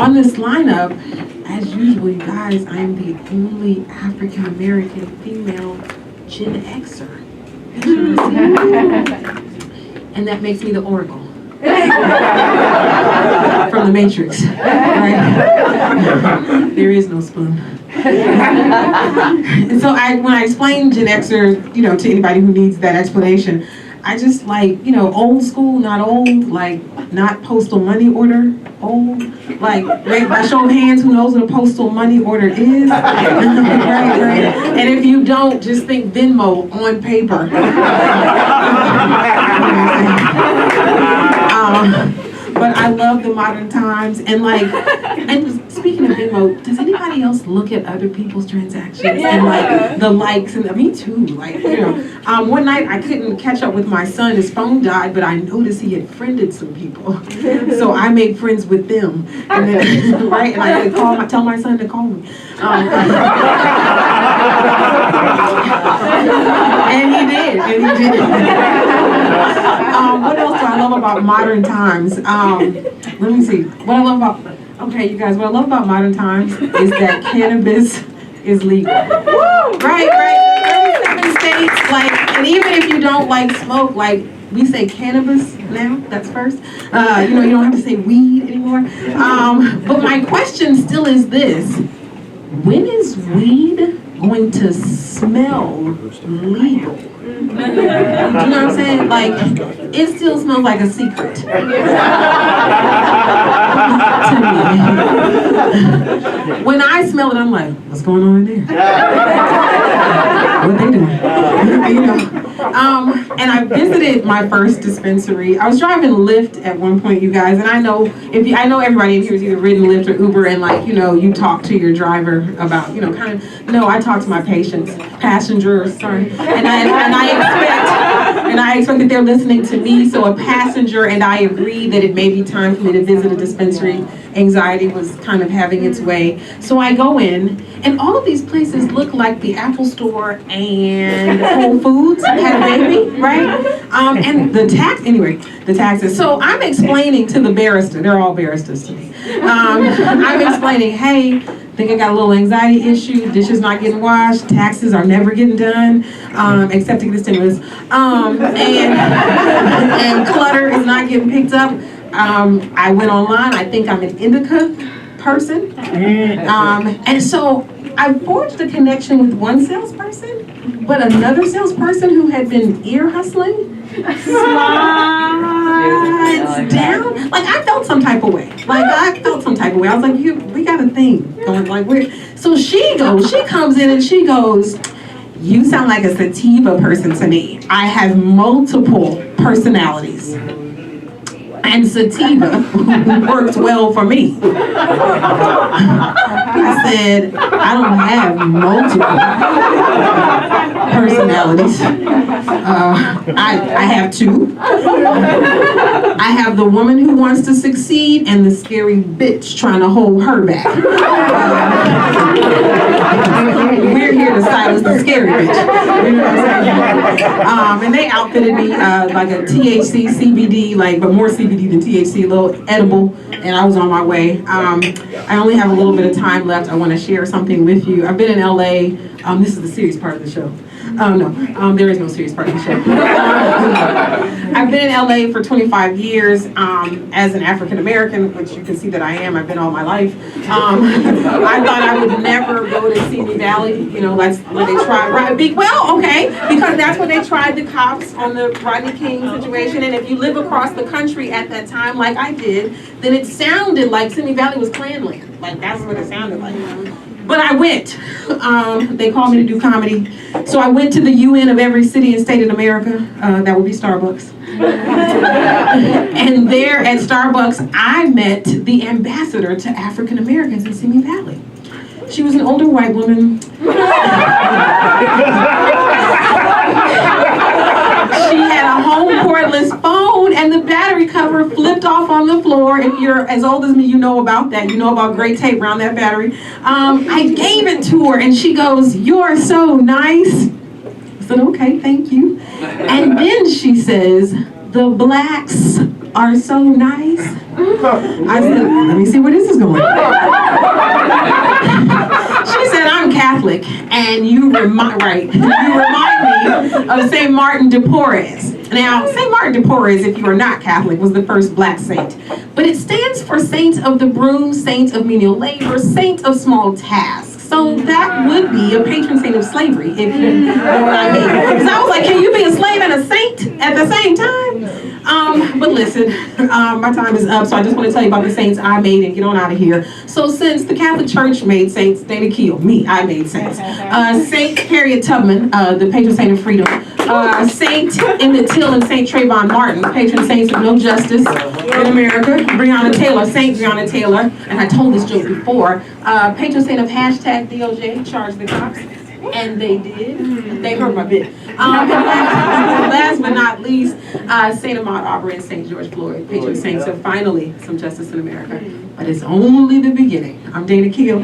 on this lineup, as usual, you guys, I'm the only African American female Gen Xer. And that makes me the Oracle. From the Matrix. Right? There is no spoon. And so when I explain Gen Xer, to anybody who needs that explanation, I just old school, not old, not postal money order, old, right, by show of hands, who knows what a postal money order is? right. And if you don't, just think Venmo on paper. But I love the modern times, and speaking of Venmo, does anybody else look at other people's transactions and the likes? And me too. One night I couldn't catch up with my son. His phone died, but I noticed he had friended some people, so I made friends with them. And then, right, and I could tell my son to call me. And he did. What else do I love about modern times? Let me see. What I love about modern times is that cannabis is legal. Right. 37 states, and even if you don't smoke, we say cannabis now, that's first. You don't have to say weed anymore. But my question still is this: when is weed going to smell legal? You know what I'm saying? It still smells like a secret. To me. When I smell it, I'm like, what's going on in there? What they doing? And I visited my first dispensary. I was driving Lyft at one point, you guys, and I know everybody in here has either ridden Lyft or Uber, and you talk to your driver about, I talk to my passengers, sorry, and I expect that they're listening to me. So a passenger and I agreed that it may be time for me to visit a dispensary. Anxiety was kind of having its way. So I go in, and all of these places look like the Apple Store and Whole Foods had a baby, right? And the taxes. So I'm explaining to the barista, they're all baristas to me. I'm explaining, hey, think I got a little anxiety issue, dishes not getting washed, taxes are never getting done, except to get the stimulus, and clutter is not getting picked up. I went online, I think I'm an indica person, and so I forged a connection with one salesperson, but another salesperson who had been ear hustling slides down. I felt some type of way. I was like, we got a thing going. So she comes in and she goes, you sound like a sativa person to me. I have multiple personalities. And sativa works well for me. I said, I don't have multiple personalities. I have two. I have the woman who wants to succeed and the scary bitch trying to hold her back. We're here to silence the scary bitch. You know what I'm saying? And they outfitted me like a THC, CBD, but more CBD than THC, a little edible, and I was on my way. I only have a little bit of time left. I want to share something with you. I've been in LA. This is the serious part of the show. No, there is no serious part of the show. I've been in LA for 25 years as an African American, which you can see that I am. I've been all my life. I thought I would never go to Simi Valley. That's where they tried. Because that's where they tried the cops on the Rodney King situation. And if you live across the country at that time, like I did, then it sounded like Simi Valley was Klanland. That's what it sounded like. But I went. They called me to do comedy. So I went to the UN of every city and state in America. That would be Starbucks. And there at Starbucks, I met the ambassador to African Americans in Simi Valley. She was an older white woman. She had a home cordless phone, and the battery cover flipped off on the floor. If you're as old as me, you know about that. You know about gray tape around that battery. I gave it to her, and she goes, "You're so nice." I said, "Okay, thank you." And then she says, "The blacks are so nice." I said, "Let me see where this is going." Catholic, and you remind me of Saint Martin de Porres. Now, Saint Martin de Porres, if you are not Catholic, was the first black saint, but it stands for Saint of the Broom, Saint of Menial Labor, Saint of Small Tasks. So that would be a patron saint of slavery, if you know what I mean. Because I was like, can you be a slave and a saint at the same time? But listen, my time is up, so I just want to tell you about the saints I made and get on out of here. So since the Catholic Church made saints, Danna Kiel, I made saints. Saint Harriet Tubman, the patron saint of freedom. Saint Emmett Till and Saint Trayvon Martin, patron saints of no justice in America. Breonna Taylor, Saint Breonna Taylor, and I told this joke before, patron saint of hashtag DOJ, charge the cops. And they did. They heard my bit. Last but not least, Saint Ahmaud Arbery and Saint George Floyd, patron saints of finally some justice in America. But it's only the beginning. I'm Danna Kiel.